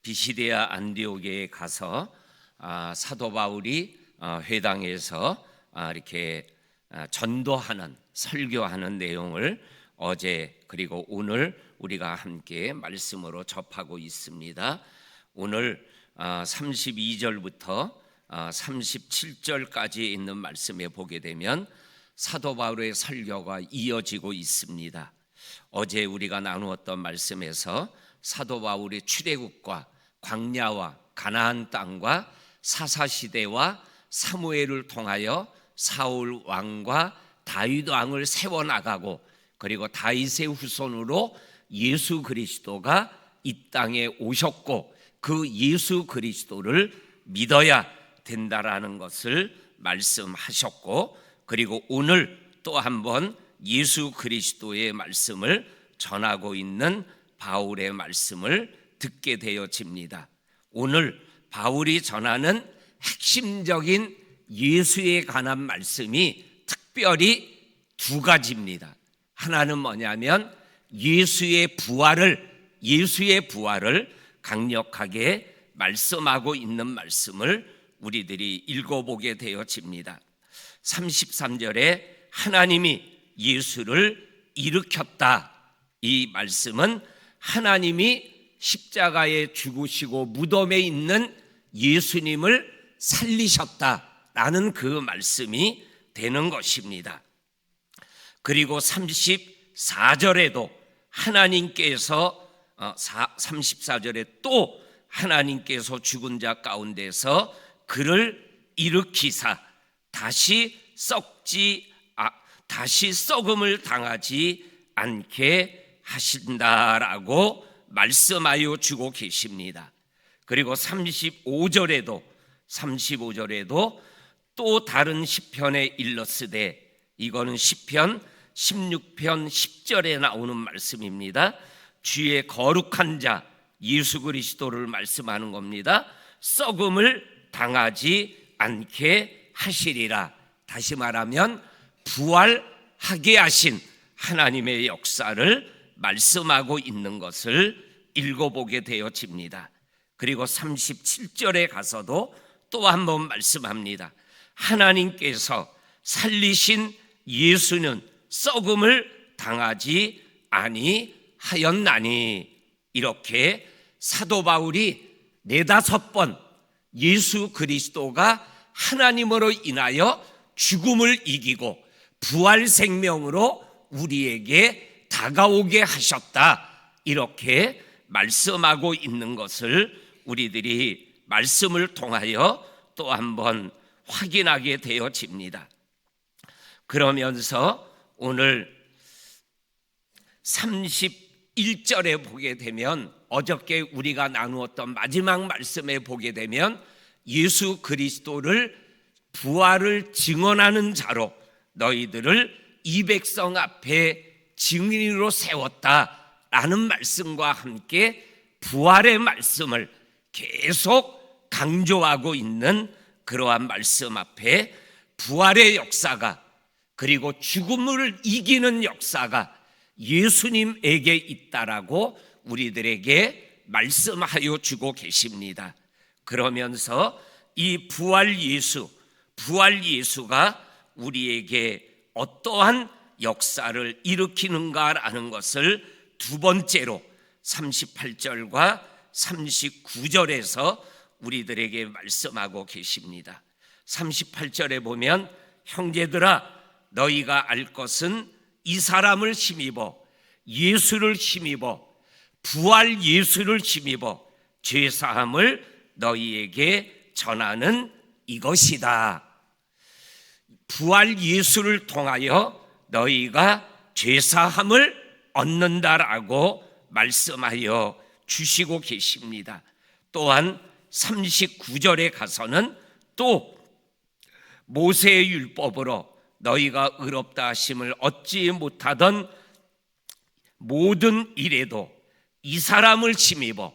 비시디아 안디옥에 가서 사도 바울이 회당에서 이렇게 전도하는 설교하는 내용을 어제 그리고 오늘 우리가 함께 말씀으로 접하고 있습니다. 오늘 32절부터 37절까지 있는 말씀에 보게 되면 사도 바울의 설교가 이어지고 있습니다. 어제 우리가 나누었던 말씀에서 사도 바울의 출애굽과 광야와 가나안 땅과 사사시대와 사무엘을 통하여 사울 왕과 다윗 왕을 세워나가고 그리고 다윗의 후손으로 예수 그리스도가 이 땅에 오셨고 그 예수 그리스도를 믿어야 된다라는 것을 말씀하셨고, 그리고 오늘 또 한번 예수 그리스도의 말씀을 전하고 있는 바울의 말씀을 듣게 되어집니다. 오늘 바울이 전하는 핵심적인 예수에 관한 말씀이 특별히 두 가지입니다. 하나는 뭐냐면 예수의 부활을 강력하게 말씀하고 있는 말씀을 우리들이 읽어보게 되어집니다. 33절에 하나님이 예수를 일으켰다. 이 말씀은 하나님이 십자가에 죽으시고 무덤에 있는 예수님을 살리셨다라는 그 말씀이 되는 것입니다. 그리고 34절에도 하나님께서 34절에 또 하나님께서 죽은 자 가운데서 그를 일으키사 다시 썩음을 당하지 않게 하신다라고 말씀하여 주고 계십니다. 그리고 35절에도 또 다른 시편에 일렀으되, 이거는 시편 16편 10절에 나오는 말씀입니다. 주의 거룩한 자 예수 그리스도를 말씀하는 겁니다. 썩음을 당하지 않게 하시리라. 다시 말하면 부활하게 하신 하나님의 역사를 말씀하고 있는 것을 읽어보게 되어집니다. 그리고 37절에 가서도 또 한 번 말씀합니다. 하나님께서 살리신 예수는 썩음을 당하지 아니하였나니. 이렇게 사도 바울이 4-5번 예수 그리스도가 하나님으로 인하여 죽음을 이기고 부활 생명으로 우리에게 다가오게 하셨다, 이렇게 말씀하고 있는 것을 우리들이 말씀을 통하여 또 한번 확인하게 되어집니다. 그러면서 오늘 31절에 보게 되면, 어저께 우리가 나누었던 마지막 말씀에 보게 되면 예수 그리스도를 부활을 증언하는 자로 너희들을 이 백성 앞에 증인으로 세웠다라는 말씀과 함께 부활의 말씀을 계속 강조하고 있는 그러한 말씀 앞에 부활의 역사가, 그리고 죽음을 이기는 역사가 예수님에게 있다라고 우리들에게 말씀하여 주고 계십니다. 그러면서 이 부활 예수가 우리에게 어떠한 역사를 일으키는가라는 것을 두 번째로 38절과 39절에서 우리들에게 말씀하고 계십니다. 38절에 보면, 형제들아 너희가 알 것은 이 사람을 힘입어 예수를 힘입어 부활 예수를 힘입어 죄사함을 너희에게 전하는 이것이다. 부활 예수를 통하여 너희가 죄사함을 얻는다라고 말씀하여 주시고 계십니다. 또한 39절에 가서는 또 모세의 율법으로 너희가 의롭다 하심을 얻지 못하던 모든 일에도 이 사람을 힘입어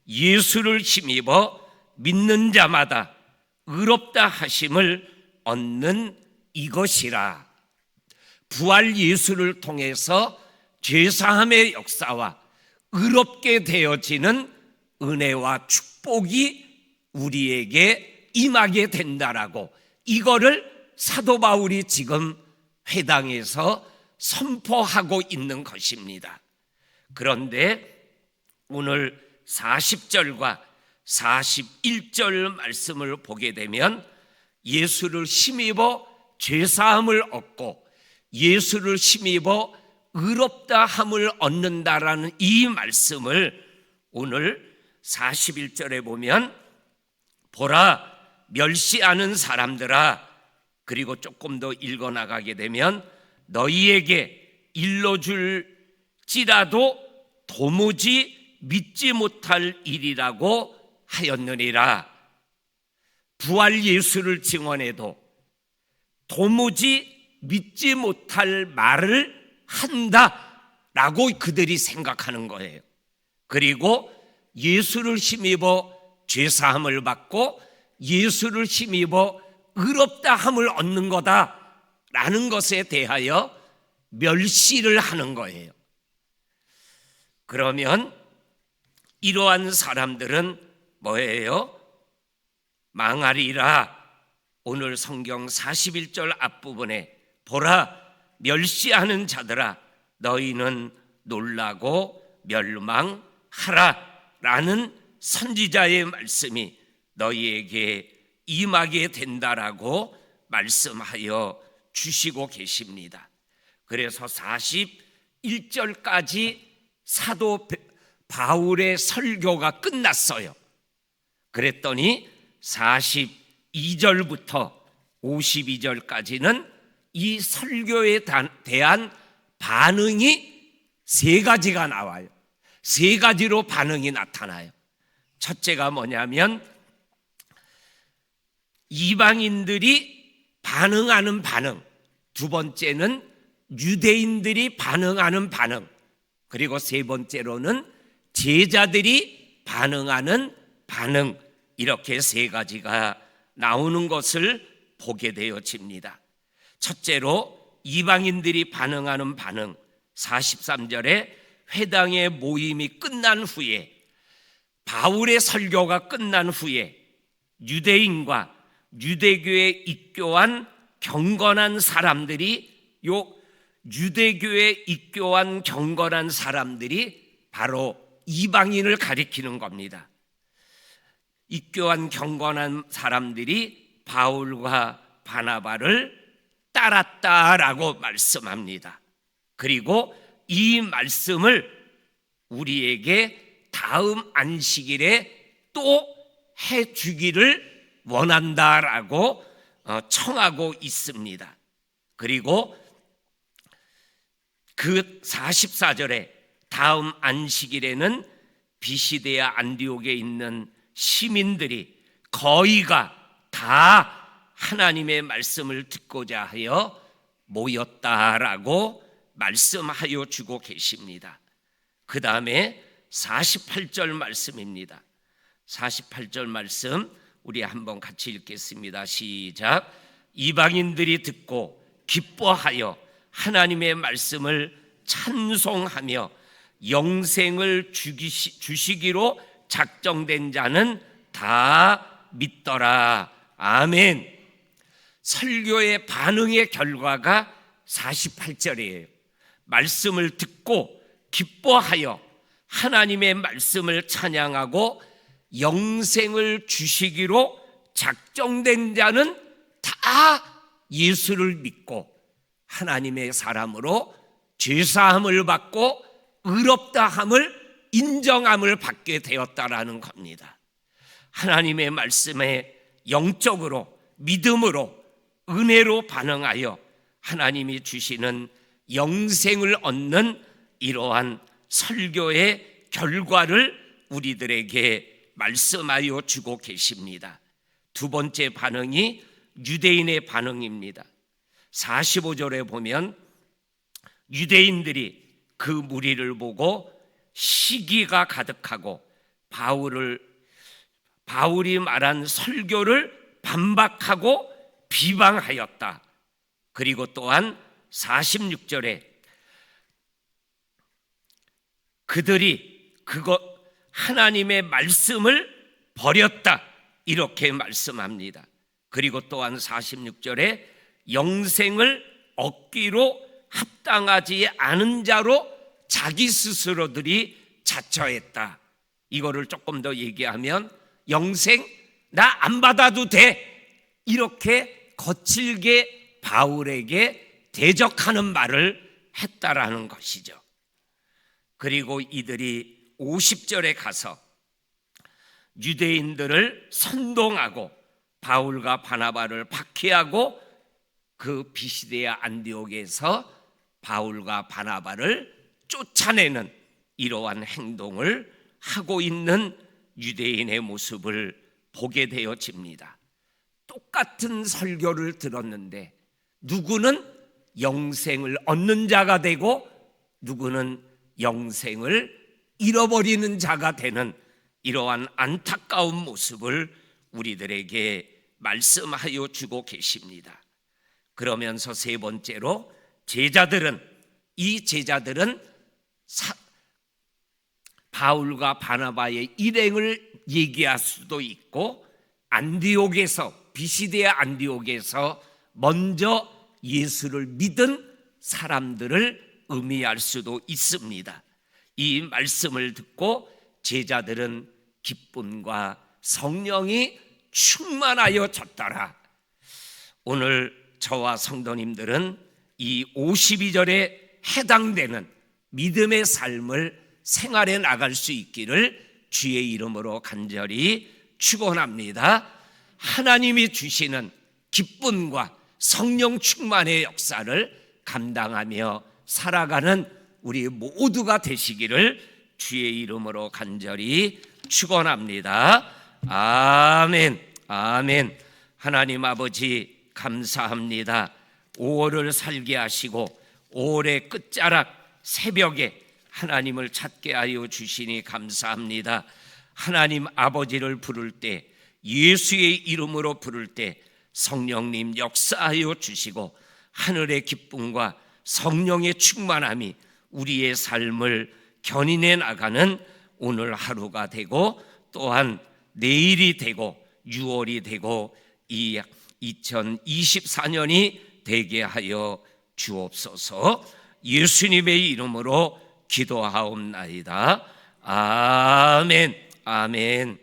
예수를 힘입어 믿는 자마다 의롭다 하심을 얻는 이것이라. 부활 예수를 통해서 죄사함의 역사와 의롭게 되어지는 은혜와 축복이 우리에게 임하게 된다라고, 이거를 사도 바울이 지금 회당에서 선포하고 있는 것입니다. 그런데 오늘 40절과 41절 말씀을 보게 되면 예수를 힘입어 죄사함을 얻고 예수를 힘입어 의롭다 함을 얻는다라는 이 말씀을 오늘 41절에 보면, 보라 멸시하는 사람들아, 그리고 조금 더 읽어 나가게 되면 너희에게 일러줄지라도 도무지 믿지 못할 일이라고 하였느니라. 부활 예수를 증언해도 도무지 믿지 못할 말을 한다라고 그들이 생각하는 거예요. 그리고 예수를 힘입어 죄사함을 받고 예수를 힘입어 의롭다 함을 얻는 거다라는 것에 대하여 멸시를 하는 거예요. 그러면 이러한 사람들은 뭐예요? 망하리라. 오늘 성경 41절 앞부분에 보라 멸시하는 자들아 너희는 놀라고 멸망하라 라는 선지자의 말씀이 너희에게 임하게 된다라고 말씀하여 주시고 계십니다. 그래서 41절까지 사도 바울의 설교가 끝났어요. 그랬더니 42절부터 52절까지는 이 설교에 대한 반응이 세 가지가 나와요. 세 가지로 반응이 나타나요. 첫째가 뭐냐면 이방인들이 반응하는 반응, 두 번째는 유대인들이 반응하는 반응, 그리고 세 번째로는 제자들이 반응하는 반응, 이렇게 세 가지가 나오는 것을 보게 되어집니다. 첫째로 이방인들이 반응하는 반응, 43절에 회당의 모임이 끝난 후에, 바울의 설교가 끝난 후에 유대인과 유대교에 입교한 경건한 사람들이, 유대교에 입교한 경건한 사람들이 바로 이방인을 가리키는 겁니다. 입교한 경건한 사람들이 바울과 바나바를 따랐다라고 말씀합니다. 그리고 이 말씀을 우리에게 다음 안식일에 또 해주기를 원한다라고 청하고 있습니다. 그리고 그 44절에 다음 안식일에는 비시데아 안디옥에 있는 시민들이 거의가 다 하나님의 말씀을 듣고자 하여 모였다라고 말씀하여 주고 계십니다. 그 다음에 48절 말씀입니다. 48절 말씀 우리 한번 같이 읽겠습니다. 시작. 이방인들이 듣고 기뻐하여 하나님의 말씀을 찬송하며 영생을 주시기로 작정된 자는 다 믿더라. 아멘. 설교의 반응의 결과가 48절이에요. 말씀을 듣고 기뻐하여 하나님의 말씀을 찬양하고 영생을 주시기로 작정된 자는 다 예수를 믿고 하나님의 사람으로 죄사함을 받고 의롭다함을 인정함을 받게 되었다라는 겁니다. 하나님의 말씀에 영적으로 믿음으로 은혜로 반응하여 하나님이 주시는 영생을 얻는 이러한 설교의 결과를 우리들에게 말씀하여 주고 계십니다. 두 번째 반응이 유대인의 반응입니다. 45절에 보면 유대인들이 그 무리를 보고 시기가 가득하고 바울이 말한 설교를 반박하고 비방하였다. 그리고 또한 46절에 그들이 하나님의 말씀을 버렸다, 이렇게 말씀합니다. 그리고 또한 46절에 영생을 얻기로 합당하지 않은 자로 자기 스스로들이 자처했다. 이거를 조금 더 얘기하면 영생 나 안 받아도 돼, 이렇게 거칠게 바울에게 대적하는 말을 했다라는 것이죠. 그리고 이들이 50절에 가서 유대인들을 선동하고 바울과 바나바를 박해하고 그 비시디아 안디옥에서 바울과 바나바를 쫓아내는 이러한 행동을 하고 있는 유대인의 모습을 보게 되어집니다. 똑같은 설교를 들었는데 누구는 영생을 얻는 자가 되고 누구는 영생을 잃어버리는 자가 되는 이러한 안타까운 모습을 우리들에게 말씀하여 주고 계십니다. 그러면서 세 번째로 이 제자들은 바울과 바나바의 일행을 얘기할 수도 있고 비시디아 안디옥에서 먼저 예수를 믿은 사람들을 의미할 수도 있습니다. 이 말씀을 듣고 제자들은 기쁨과 성령이 충만하여졌더라. 오늘 저와 성도님들은 이 52절에 해당되는 믿음의 삶을 생활해 나갈 수 있기를 주의 이름으로 간절히 축원합니다. 하나님이 주시는 기쁨과 성령 충만의 역사를 감당하며 살아가는 우리 모두가 되시기를 주의 이름으로 간절히 축원합니다. 아멘, 아멘. 하나님 아버지 감사합니다. 5월을 살게 하시고 5월의 끝자락 새벽에 하나님을 찾게 하여 주시니 감사합니다. 하나님 아버지를 부를 때, 예수의 이름으로 부를 때 성령님 역사하여 주시고 하늘의 기쁨과 성령의 충만함이 우리의 삶을 견인해 나가는 오늘 하루가 되고 또한 내일이 되고 6월이 되고 이 2024년이 되게 하여 주옵소서. 예수님의 이름으로 기도하옵나이다. 아멘, 아멘.